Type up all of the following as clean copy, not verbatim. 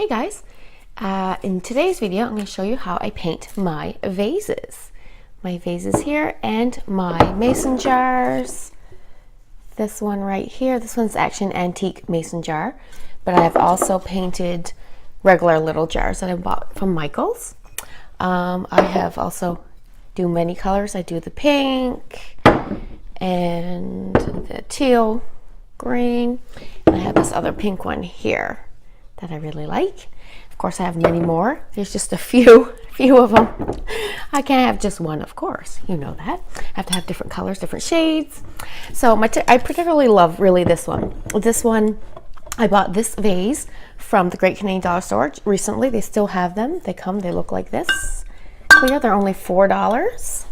Hey guys, in today's video I'm going to show you how I paint my vases. My vases here and my mason jars. This one right here, this one's actually an antique mason jar, but I have also painted regular little jars that I bought from Michael's. I have also do many colors. I do the pink and the teal green, and I have this other pink one here that I really like. Of course, I have many more. There's just a few of them. I can't have just one, of course. You know that. I have to have different colors, different shades. So I particularly love really this one. This one, I bought this vase from the Great Canadian Dollar Store recently. They still have them. They look like this. Clear, they're only $4.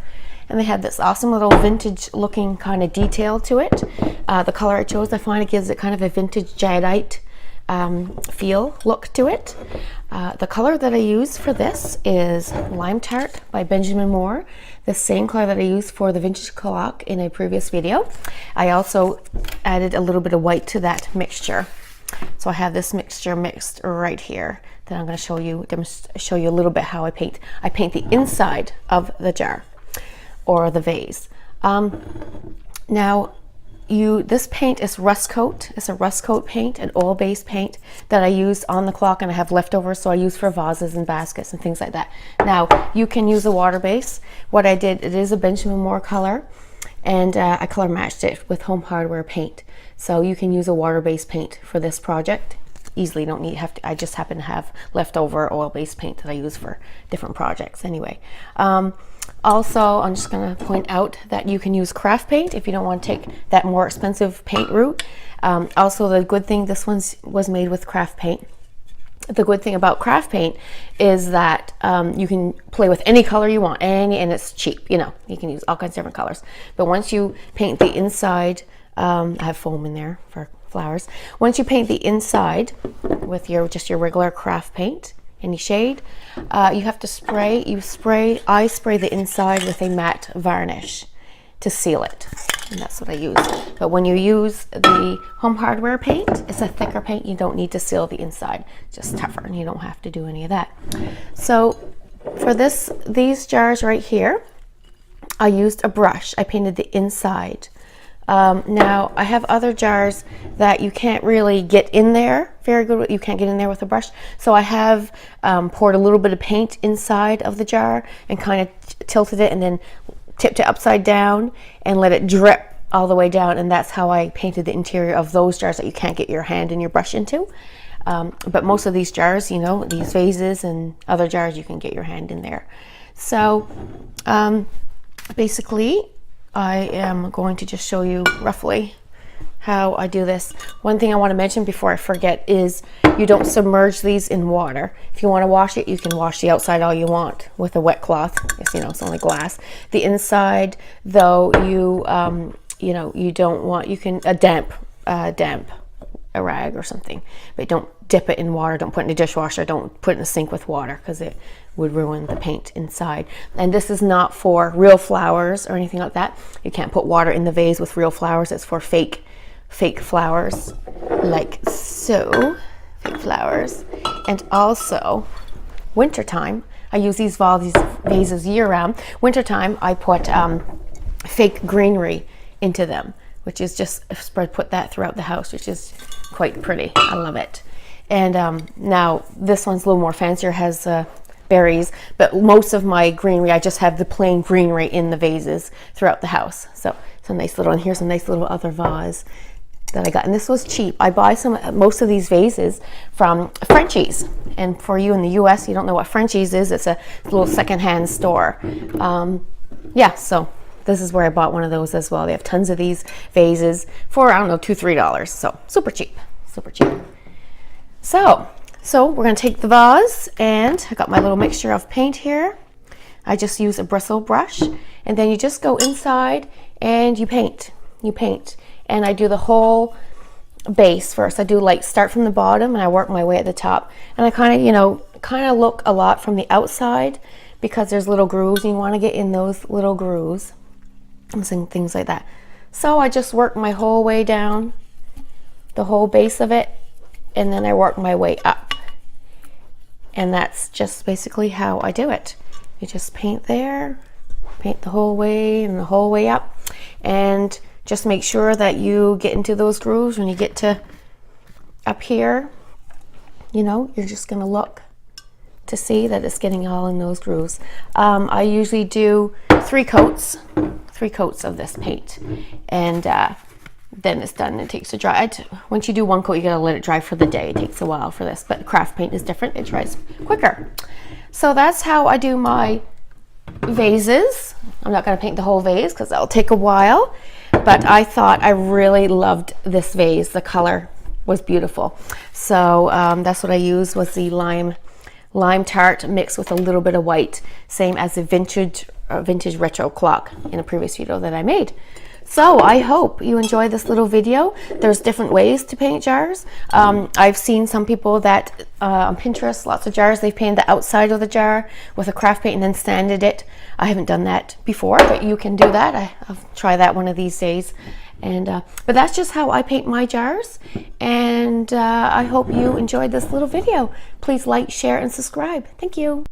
And they have this awesome little vintage looking kind of detail to it. The color I chose, I find it gives it kind of a vintage jadeite look to it. The color that I use for this is Lime Tart by Benjamin Moore, the same color that I used for the vintage clock in a previous video. I also added a little bit of white to that mixture. So I have this mixture mixed right here that I'm going to show you a little bit how I paint. I paint the inside of the jar or the vase. Now, this paint is rust coat. It's a rust coat paint, an oil-based paint that I used on the clock, and I have leftovers, so I use for vases and baskets and things like that. Now, you can use a water base. What I did, it is a Benjamin Moore color, and I color matched it with Home Hardware paint. So you can use a water-based paint for this project. Easily, I just happen to have leftover oil-based paint that I use for different projects anyway. Also, I'm just going to point out that you can use craft paint if you don't want to take that more expensive paint route. Also, the good thing, this one was made with craft paint. The good thing about craft paint is that you can play with any color you want, and it's cheap. You know, you can use all kinds of different colors. But once you paint the inside, I have foam in there for flowers. Once you paint the inside with just your regular craft paint, any shade, you have to spray. I spray the inside with a matte varnish to seal it, and that's what I use. But when you use the Home Hardware paint, it's a thicker paint. You don't need to seal the inside, just tougher, and you don't have to do any of that. So for these jars right here, I used a brush. I painted the inside. Now I have other jars that you can't really get in there very good. You can't get in there with a brush. So I have poured a little bit of paint inside of the jar and kind of tilted it and then tipped it upside down and let it drip all the way down. And that's how I painted the interior of those jars that you can't get your hand and your brush into. But most of these jars, you know, these vases and other jars, you can get your hand in there. So basically, I am going to just show you roughly how I do this. One thing I want to mention before I forget is you don't submerge these in water. If you want to wash it, you can wash the outside all you want with a wet cloth. It's only glass. The inside, though, you don't want. You can a damp rag or something, but don't dip it in water. Don't put it in the dishwasher. Don't put it in the sink with water because it would ruin the paint inside. And this is not for real flowers or anything like that. You can't put water in the vase with real flowers. It's for fake flowers, like so. Fake flowers. And also, wintertime, I use these vases year round. Wintertime, I put fake greenery into them, which is just put that throughout the house, which is quite pretty. I love it. And now this one's a little more fancier, has berries, but most of my greenery, I just have the plain greenery in the vases throughout the house. So it's a nice little, and here's a nice little other vase that I got. And this was cheap. I buy most of these vases from Frenchie's. And for you in the US, you don't know what Frenchie's is. It's a little secondhand store. Yeah, so this is where I bought one of those as well. They have tons of these vases for, I don't know, $2, $3. So super cheap, super cheap. So we're going to take the vase, and I got my little mixture of paint here. I just use a bristle brush, and then you just go inside and you paint. And I do the whole base first. I do start from the bottom and I work my way at the top. And I kind of look a lot from the outside because there's little grooves and you want to get in those little grooves and things like that. So I just work my whole way down, the whole base of it, and then I work my way up. And that's just basically how I do it. You just paint there, paint the whole way and the whole way up, and just make sure that you get into those grooves. When you get to up here, you know, you're just gonna look to see that it's getting all in those grooves. I usually do 3 coats of this paint, and then it's done. It takes to dry. Once you do 1 coat, you gotta let it dry for the day. It takes a while for this, but craft paint is different. It dries quicker. So that's how I do my vases. I'm not gonna paint the whole vase because that'll take a while, but I thought I really loved this vase. The color was beautiful. So that's what I used, was the lime tart mixed with a little bit of white, same as the vintage retro clock in a previous video that I made. So I hope you enjoy this little video. There's different ways to paint jars. I've seen some people that on Pinterest, lots of jars, they've painted the outside of the jar with a craft paint and then sanded it. I haven't done that before, but you can do that. I'll try that one of these days. And but that's just how I paint my jars. And I hope you enjoyed this little video. Please like, share, and subscribe. Thank you.